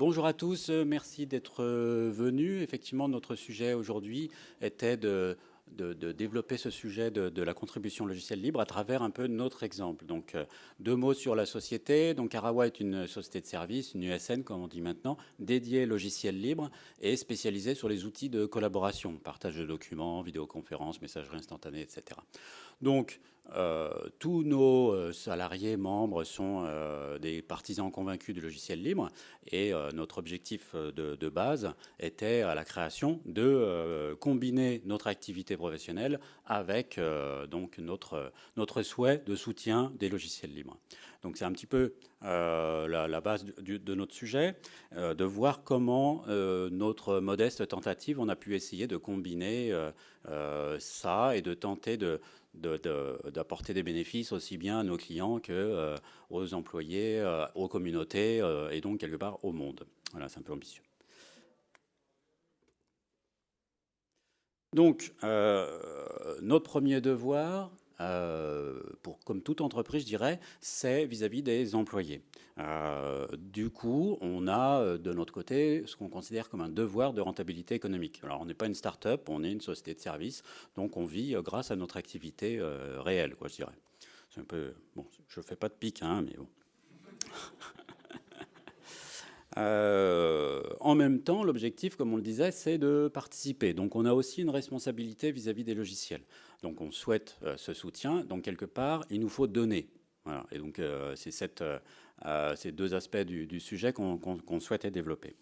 Bonjour à tous, merci d'être venus. Effectivement, notre sujet aujourd'hui était de développer ce sujet de la contribution logicielle libre à travers un peu notre exemple. Donc, deux mots sur la société. Donc, Arawa est une société de services, une USN comme on dit maintenant, dédiée logiciel libre et spécialisée sur les outils de collaboration, partage de documents, vidéoconférences, messagerie instantanée, etc. Donc, tous nos salariés, membres sont des partisans convaincus du logiciel libre et notre objectif de base était à la création de combiner notre activité professionnelle avec donc notre souhait de soutien des logiciels libres. Donc c'est un petit peu la base de notre sujet, de voir comment notre modeste tentative, on a pu essayer de combiner ça et de tenter d'apporter des bénéfices aussi bien à nos clients que aux employés, aux communautés et donc quelque part au monde. Voilà, c'est un peu ambitieux. Donc, notre premier devoir, comme toute entreprise, je dirais, c'est vis-à-vis des employés. Du coup, on a de notre côté ce qu'on considère comme un devoir de rentabilité économique. Alors, on n'est pas une start-up, on est une société de services, donc on vit grâce à notre activité réelle, quoi, je dirais. C'est un peu, bon, je fais pas de pique, hein, mais bon. En même temps, l'objectif, comme on le disait, c'est de participer. Donc on a aussi une responsabilité vis-à-vis des logiciels. Donc on souhaite ce soutien. Donc quelque part, il nous faut donner. Voilà. Et donc c'est ces deux aspects du sujet qu'on souhaitait développer.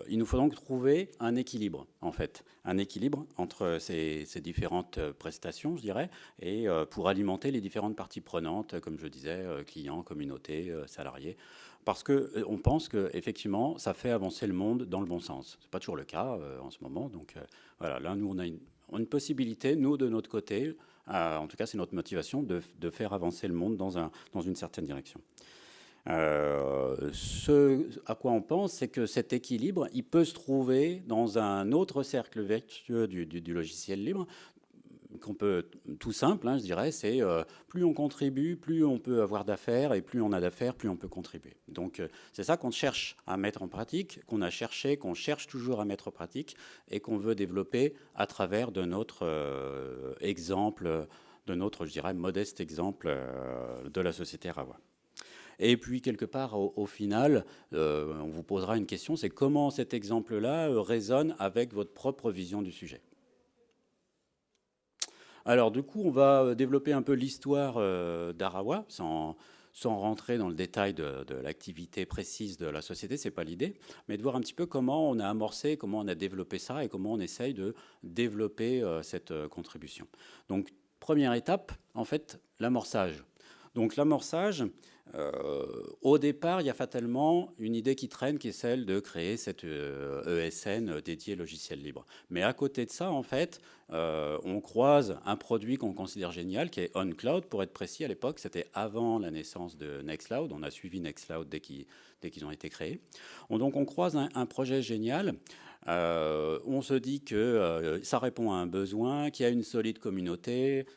Il nous faut donc trouver un équilibre, en fait, un équilibre entre ces différentes prestations, je dirais, et pour alimenter les différentes parties prenantes, comme je disais, clients, communautés, salariés, parce que on pense que effectivement, ça fait avancer le monde dans le bon sens. C'est pas toujours le cas en ce moment, donc voilà. Là, nous, on a une possibilité, nous, de notre côté, en tout cas, c'est notre motivation de faire avancer le monde dans une certaine direction. Ce à quoi on pense, c'est que cet équilibre, il peut se trouver dans un autre cercle vertueux du logiciel libre, qu'on peut, tout simple, hein, je dirais, c'est plus on contribue, plus on peut avoir d'affaires, et plus on a d'affaires, plus on peut contribuer. Donc c'est ça qu'on cherche à mettre en pratique, qu'on a cherché, qu'on cherche toujours à mettre en pratique, et qu'on veut développer à travers de notre exemple, de notre, je dirais, modeste exemple de la société Arawa. Et puis, quelque part, au final, on vous posera une question, c'est comment cet exemple-là résonne avec votre propre vision du sujet. Alors, du coup, on va développer un peu l'histoire d'Arawa, sans rentrer dans le détail de l'activité précise de la société, c'est pas l'idée, mais de voir un petit peu comment on a amorcé, comment on a développé ça et comment on essaye de développer cette contribution. Donc, première étape, en fait, l'amorçage. Donc l'amorçage, au départ, il y a fatalement une idée qui traîne, qui est celle de créer cette ESN dédiée logiciel libre. Mais à côté de ça, en fait, on croise un produit qu'on considère génial, qui est OnCloud. Pour être précis, à l'époque, c'était avant la naissance de Nextcloud. On a suivi Nextcloud dès qu'ils ont été créés. Donc on croise un projet génial. On se dit que ça répond à un besoin, qu'il y a une solide communauté,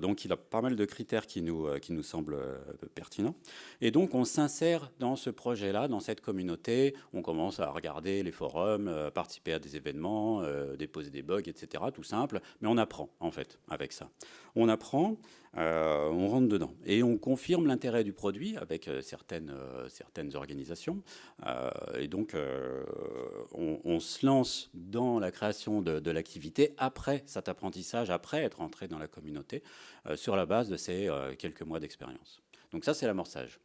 donc il a pas mal de critères qui nous semblent pertinents. Et donc on s'insère dans ce projet-là, dans cette communauté, on commence à regarder les forums, participer à des événements, déposer des bugs, etc. Tout simple, mais on apprend en fait avec ça. On apprend, on rentre dedans et on confirme l'intérêt du produit avec certaines organisations. Et donc on se lance dans la création de l'activité après cet apprentissage, après être entré dans la communauté, sur la base de ces quelques mois d'expérience. Donc ça, c'est l'amorçage.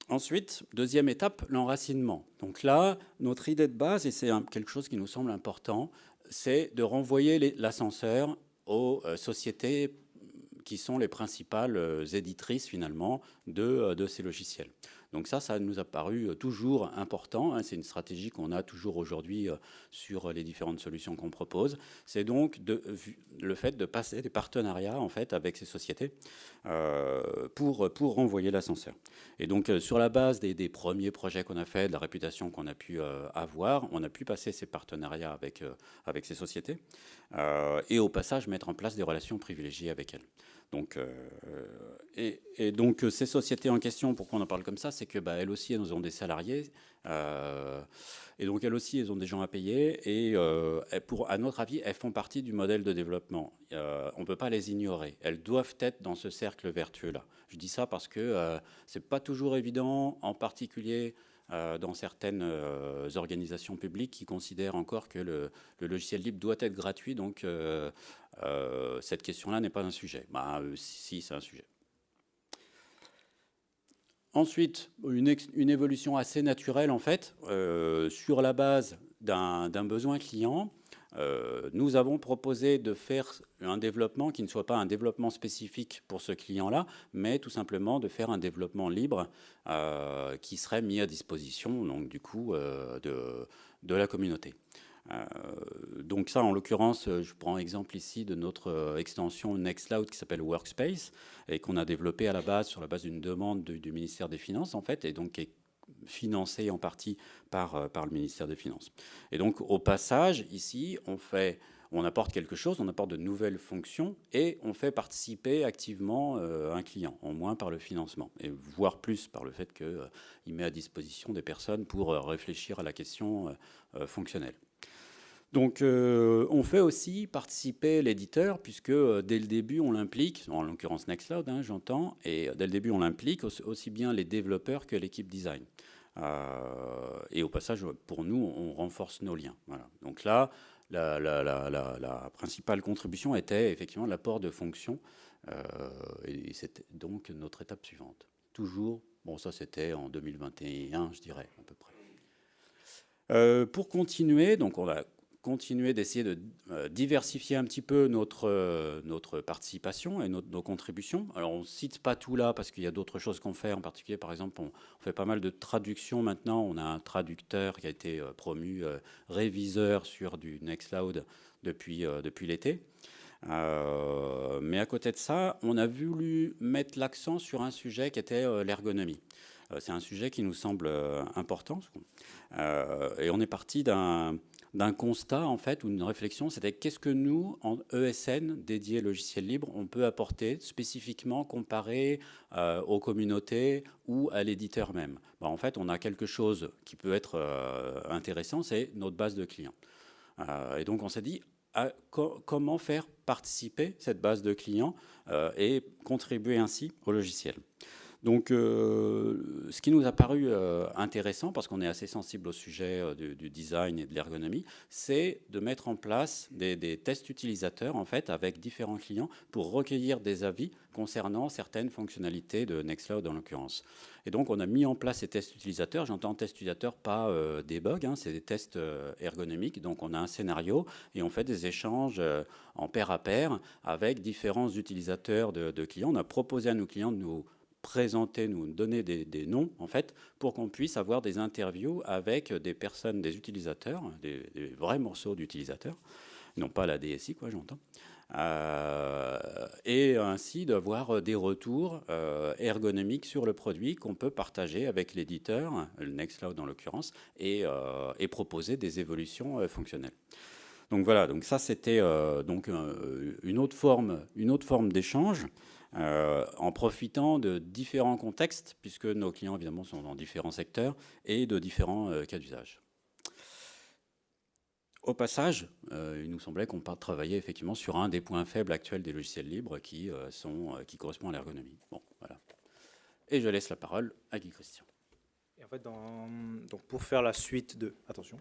Ensuite, deuxième étape, l'enracinement. Donc là, notre idée de base, et c'est quelque chose qui nous semble important, c'est de renvoyer l'ascenseur aux sociétés qui sont les principales éditrices finalement de ces logiciels. Donc ça nous a paru toujours important, hein, c'est une stratégie qu'on a toujours aujourd'hui sur les différentes solutions qu'on propose. C'est donc le fait de passer des partenariats en fait, avec ces sociétés pour renvoyer l'ascenseur. Et donc sur la base des premiers projets qu'on a fait, de la réputation qu'on a pu avoir, on a pu passer ces partenariats avec ces sociétés et au passage mettre en place des relations privilégiées avec elles. Donc, donc ces sociétés en question, pourquoi on en parle comme ça, c'est que elles aussi, elles ont des salariés, et donc elles aussi, elles ont des gens à payer, et à notre avis, elles font partie du modèle de développement. On ne peut pas les ignorer. Elles doivent être dans ce cercle vertueux-là. Je dis ça parce que c'est pas toujours évident, en particulier dans certaines organisations publiques qui considèrent encore que le logiciel libre doit être gratuit, donc cette question-là n'est pas un sujet. Si, c'est un sujet. Ensuite, une évolution assez naturelle, en fait, sur la base d'un besoin client. Nous avons proposé de faire un développement qui ne soit pas un développement spécifique pour ce client-là, mais tout simplement de faire un développement libre qui serait mis à disposition, donc, du coup, de la communauté. Donc ça, en l'occurrence, je prends exemple ici de notre extension Nextcloud qui s'appelle Workspace et qu'on a développé à la base sur la base d'une demande du ministère des Finances, en fait, et donc qui est financé en partie par le ministère des Finances. Et donc, au passage, ici, on apporte quelque chose, on apporte de nouvelles fonctions et on fait participer activement un client, au moins par le financement, et voire plus par le fait qu'il met à disposition des personnes pour réfléchir à la question fonctionnelle. Donc, on fait aussi participer l'éditeur, puisque dès le début, on l'implique, en l'occurrence Nextcloud, j'entends, et dès le début, on l'implique aussi bien les développeurs que l'équipe design. Et au passage, pour nous, on renforce nos liens. Voilà. Donc là, la principale contribution était effectivement l'apport de fonctions, et c'était donc notre étape suivante. Toujours, bon, ça c'était en 2021, je dirais, à peu près. Pour continuer, donc on a continuer d'essayer de diversifier un petit peu notre participation et nos contributions. Alors on ne cite pas tout là parce qu'il y a d'autres choses qu'on fait. En particulier, par exemple, on fait pas mal de traductions maintenant. On a un traducteur qui a été promu réviseur sur du Nextcloud depuis l'été. Mais à côté de ça, on a voulu mettre l'accent sur un sujet qui était l'ergonomie. C'est un sujet qui nous semble important. Et on est parti d'un constat, en fait, ou d'une réflexion, c'était qu'est-ce que nous, en ESN, dédié logiciel libre, on peut apporter spécifiquement comparé aux communautés ou à l'éditeur même. En fait, on a quelque chose qui peut être intéressant, c'est notre base de clients. Et donc, on s'est dit, comment faire participer cette base de clients et contribuer ainsi au logiciel. Donc, ce qui nous a paru intéressant, parce qu'on est assez sensible au sujet du design et de l'ergonomie, c'est de mettre en place des tests utilisateurs, en fait, avec différents clients pour recueillir des avis concernant certaines fonctionnalités de Nextcloud, en l'occurrence. Et donc, on a mis en place ces tests utilisateurs. J'entends tests utilisateurs, pas des bugs, c'est des tests ergonomiques. Donc, on a un scénario et on fait des échanges en pair à pair avec différents utilisateurs de clients. On a proposé à nos clients de nous présenter, nous donner des noms, en fait, pour qu'on puisse avoir des interviews avec des personnes, des utilisateurs, des vrais morceaux d'utilisateurs, non pas la DSI, quoi, j'entends. Et ainsi d'avoir des retours ergonomiques sur le produit qu'on peut partager avec l'éditeur, le Nextcloud en l'occurrence, et proposer des évolutions fonctionnelles. Donc voilà, donc ça c'était donc une autre forme d'échange. En profitant de différents contextes, puisque nos clients, évidemment, sont dans différents secteurs et de différents cas d'usage. Au passage, il nous semblait qu'on travaillait effectivement sur un des points faibles actuels des logiciels libres qui correspond à l'ergonomie. Bon, voilà. Et je laisse la parole à Guy Christian. Et en fait, donc pour faire la suite de... Attention.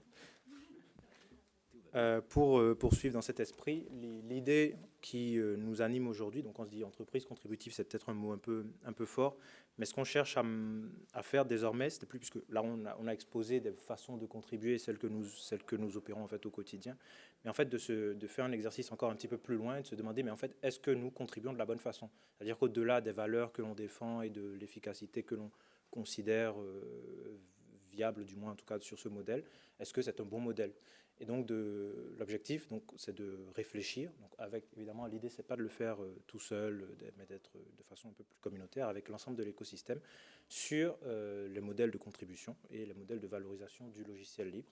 Pour poursuivre dans cet esprit, l'idée qui nous anime aujourd'hui, donc on se dit entreprise contributive, c'est peut-être un mot un peu fort, mais ce qu'on cherche à faire désormais, c'est plus, puisque là on a exposé des façons de contribuer, celles que nous opérons en fait au quotidien, mais en fait de faire un exercice encore un petit peu plus loin, de se demander, mais en fait, est-ce que nous contribuons de la bonne façon? C'est-à-dire qu'au-delà des valeurs que l'on défend et de l'efficacité que l'on considère viable, du moins en tout cas sur ce modèle, est-ce que c'est un bon modèle? Et donc l'objectif, c'est de réfléchir. Donc avec évidemment l'idée, c'est pas de le faire tout seul, mais d'être de façon un peu plus communautaire avec l'ensemble de l'écosystème sur les modèles de contribution et les modèles de valorisation du logiciel libre.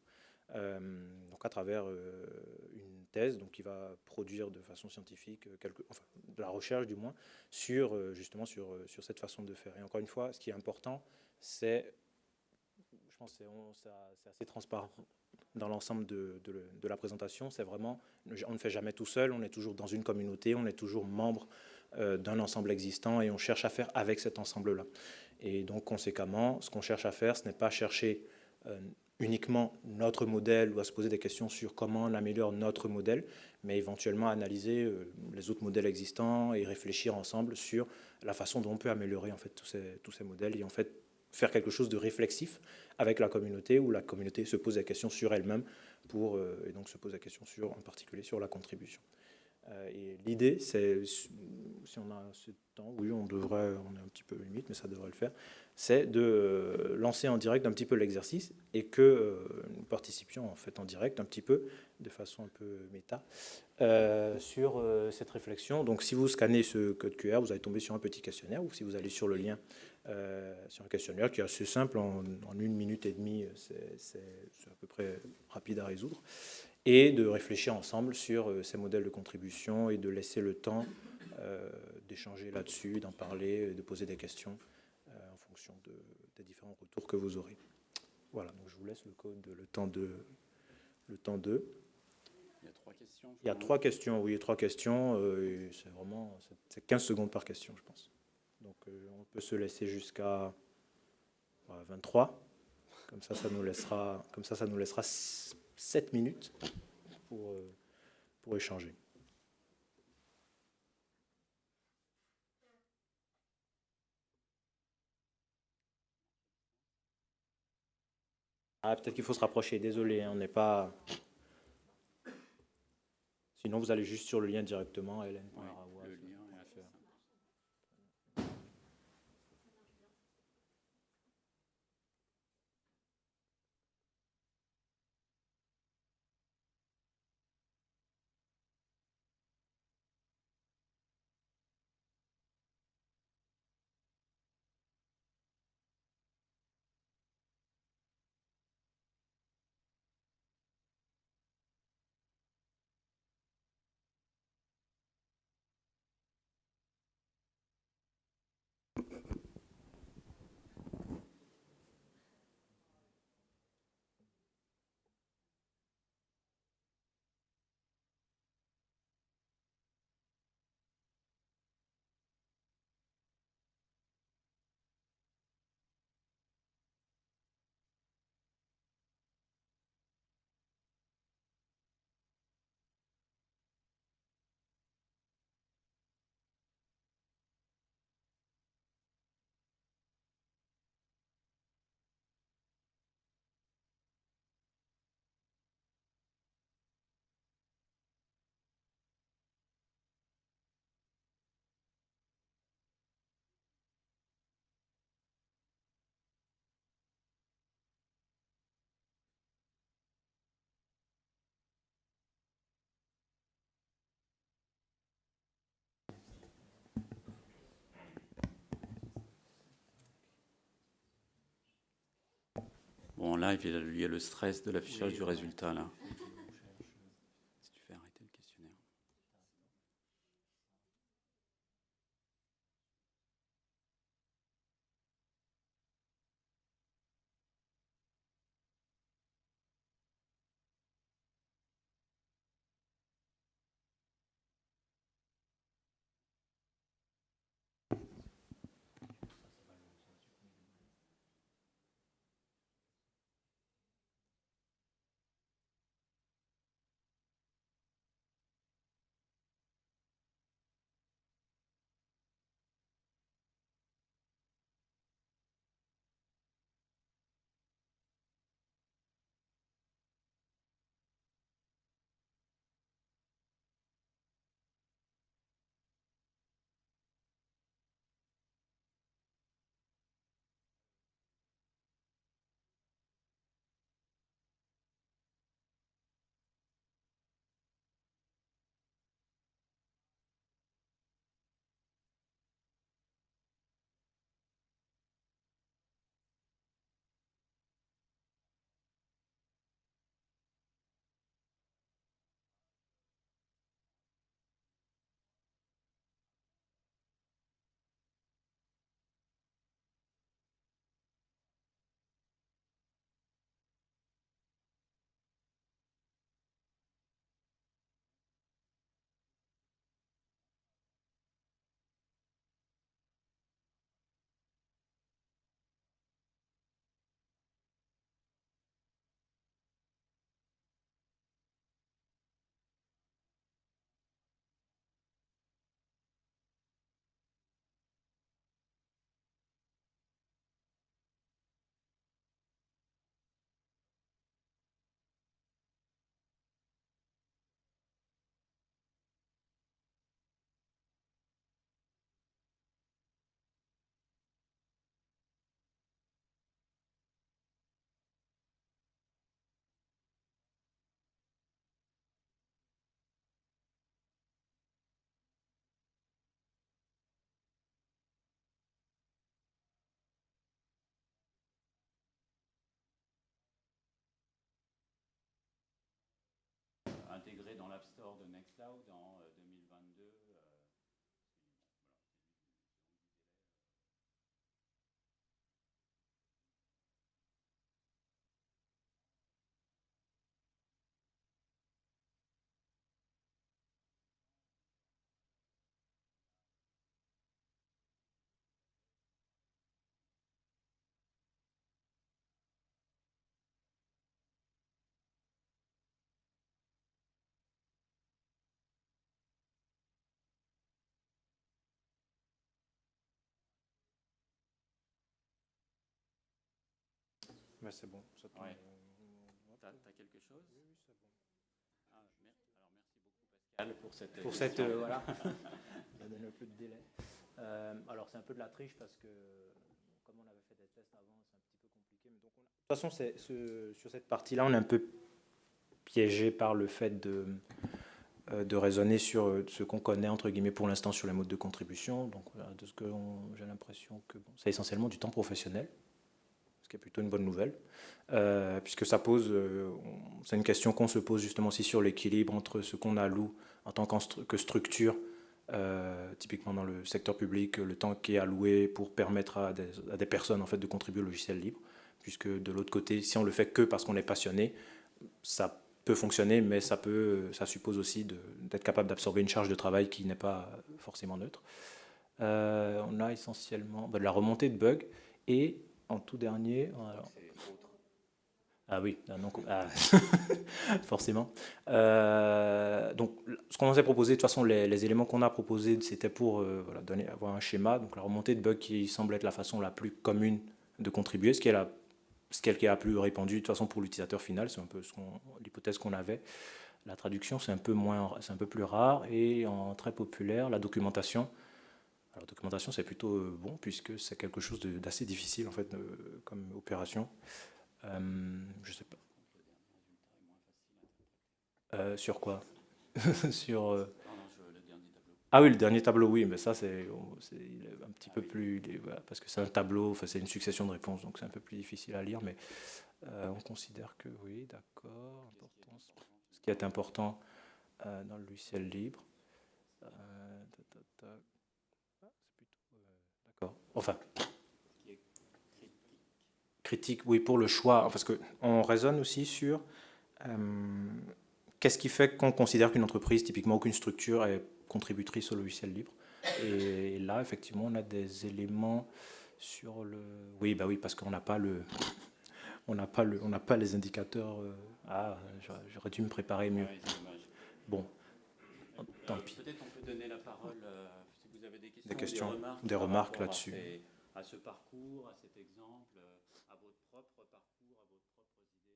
donc à travers une thèse donc, qui va produire de façon scientifique, de la recherche du moins, justement sur cette façon de faire. Et encore une fois, ce qui est important, c'est, je pense que c'est assez transparent dans l'ensemble de la présentation, c'est vraiment, on ne fait jamais tout seul, on est toujours dans une communauté, on est toujours membre d'un ensemble existant et on cherche à faire avec cet ensemble-là. Et donc, conséquemment, ce qu'on cherche à faire, ce n'est pas chercher uniquement notre modèle ou à se poser des questions sur comment on améliore notre modèle, mais éventuellement analyser les autres modèles existants et réfléchir ensemble sur la façon dont on peut améliorer en fait tous ces modèles et en fait faire quelque chose de réflexif avec la communauté où la communauté se pose la question sur elle-même et donc se pose la question en particulier sur la contribution. Et l'idée, c'est, si on a ce temps, oui, on est un petit peu limite, mais ça devrait le faire, c'est de lancer en direct un petit peu l'exercice et que nous participions en fait en direct un petit peu, de façon un peu méta, sur cette réflexion. Donc si vous scannez ce code QR, vous allez tomber sur un petit questionnaire, ou si vous allez sur le lien, sur un questionnaire qui est assez simple, en 1 minute et demie, c'est à peu près rapide à résoudre, et de réfléchir ensemble sur ces modèles de contribution et de laisser le temps d'échanger là-dessus, d'en parler, de poser des questions en fonction des différents retours que vous aurez. Voilà, donc je vous laisse le code, le temps 2. Il y a 3 questions. Il y a 3 questions, oui, 3 questions. C'est 15 secondes par question, je pense. Donc on peut se laisser jusqu'à 23. Comme ça, ça nous laissera 7 minutes pour échanger. Ah, peut-être qu'il faut se rapprocher, désolé, on n'est pas... Sinon, vous allez juste sur le lien directement, Hélène. Ouais, le lien est assez simple. Bon, là, il y a le stress de l'affichage du résultat, là. Si tu fais arrêter le questionnaire. cloud en 2022. Mais c'est bon. Ça tombe. Ouais. T'as quelque chose? Oui, oui, c'est bon. Ah, alors merci beaucoup Pascal pour cette Pour cette voilà. Ça donne un peu de délai. Alors c'est un peu de la triche parce que comme on avait fait des tests avant, c'est un petit peu compliqué. Mais donc de toute façon, sur cette partie-là, on est un peu piégé par le fait de raisonner sur ce qu'on connaît entre guillemets pour l'instant sur les modes de contribution. Donc voilà, de ce que j'ai l'impression que bon, c'est essentiellement du temps professionnel, ce qui est plutôt une bonne nouvelle, puisque ça pose, c'est une question qu'on se pose justement aussi sur l'équilibre entre ce qu'on alloue en tant que structure, typiquement dans le secteur public, le temps qui est alloué pour permettre à des personnes en fait de contribuer au logiciel libre, puisque de l'autre côté, si on le fait que parce qu'on est passionné, ça peut fonctionner, mais ça suppose aussi d'être capable d'absorber une charge de travail qui n'est pas forcément neutre. On a essentiellement de la remontée de bugs et en tout dernier, alors, ah oui, non, forcément. Donc, ce qu'on nous a proposé, de toute façon, les éléments qu'on a proposés, c'était pour voilà, avoir un schéma. Donc, la remontée de bugs qui semble être la façon la plus commune de contribuer, ce qui est la plus répandue de toute façon pour l'utilisateur final. C'est un peu l'hypothèse qu'on avait. La traduction, c'est un peu plus rare et en très populaire, la documentation. Alors, la documentation, c'est plutôt bon puisque c'est quelque chose d'assez difficile en fait comme opération. Je sais pas. Sur quoi? Sur. le dernier tableau. Ah oui, le dernier tableau, oui, mais ça, il est un petit peu plus. Voilà, parce que c'est un tableau, enfin, c'est une succession de réponses, donc c'est un peu plus difficile à lire, mais on considère que oui, d'accord. Importance. Ce qui est important dans le logiciel libre. C'est plutôt. D'accord. Enfin, Qui est critique. critique, oui, pour le choix, parce qu'on raisonne aussi sur qu'est-ce qui fait qu'on considère qu'une entreprise, typiquement qu'une structure, est contributrice au logiciel libre. Et là, effectivement, on a des éléments sur le. Oui, bah oui, parce qu'on n'a pas on n'a pas les indicateurs. Ah, j'aurais dû me préparer mieux. Ouais, c'est dommage. Bon, tant pis. Peut-être on peut donner la parole si vous avez des questions, Des questions, des des remarques par rapport là-dessus. à ce parcours, à cet exemple, à votre propre parcours, à vos propres idées.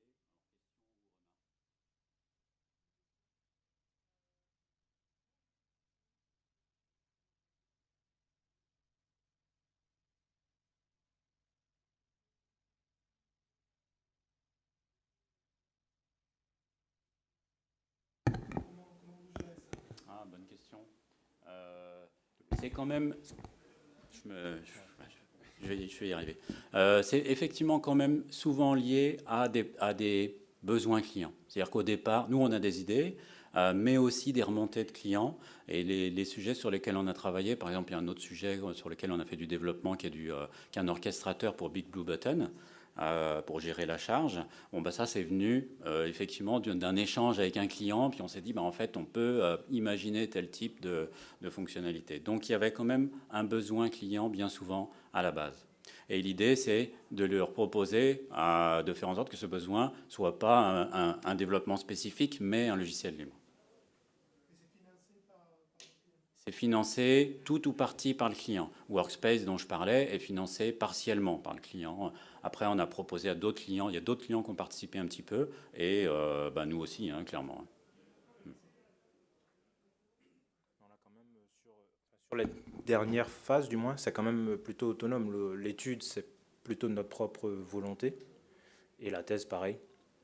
Ah, bonne question. C'est quand même. Je vais y arriver. C'est effectivement quand même souvent lié à des besoins clients. C'est-à-dire qu'au départ, nous, on a des idées, mais aussi des remontées de clients. Et les sujets sur lesquels on a travaillé, par exemple, il y a un autre sujet sur lequel on a fait du développement qui est un orchestrateur pour Big Blue Button. Pour gérer la charge. Bon, bah, ça, c'est venu effectivement d'un échange avec un client, puis on s'est dit, bah, en fait, on peut imaginer tel type de fonctionnalité. Donc, il y avait quand même un besoin client bien souvent à la base. Et l'idée, c'est de leur proposer de faire en sorte que ce besoin ne soit pas un développement spécifique, mais un logiciel libre. C'est financé tout ou partie par le client. Workspace, dont je parlais, est financé partiellement par le client. Après, on a proposé à d'autres clients. Il y a d'autres clients qui ont participé un petit peu. Et bah, nous aussi, hein, clairement. On a quand même sur les dernières phases, du moins, c'est quand même plutôt autonome. L'étude, c'est plutôt de notre propre volonté. Et la thèse, pareil.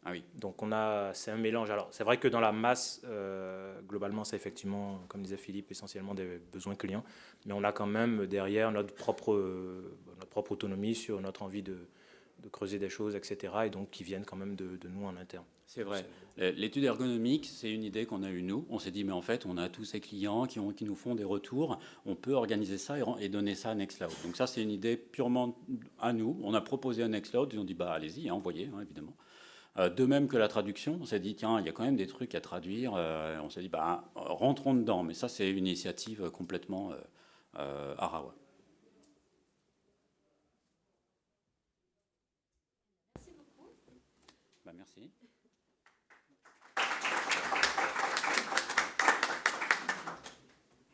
Ah oui. Donc c'est un mélange. Alors c'est vrai que dans la masse, globalement, c'est effectivement, comme disait Philippe, essentiellement des besoins clients. Mais on a quand même derrière notre propre autonomie sur notre envie creuser des choses, etc. Et donc qui viennent quand même de nous en interne. C'est vrai. L'étude ergonomique, c'est une idée qu'on a eue nous. On s'est dit, mais en fait, on a tous ces clients qui nous font des retours. On peut organiser ça et donner ça à Nextcloud. Donc ça, c'est une idée purement à nous. On a proposé à Nextcloud. Ils ont dit, bah allez-y, hein, envoyez, hein, évidemment. De même que la traduction, on s'est dit, tiens, il y a quand même des trucs à traduire. On s'est dit, bah rentrons dedans. Mais ça, c'est une initiative complètement Arawa. Merci beaucoup. Bah, merci.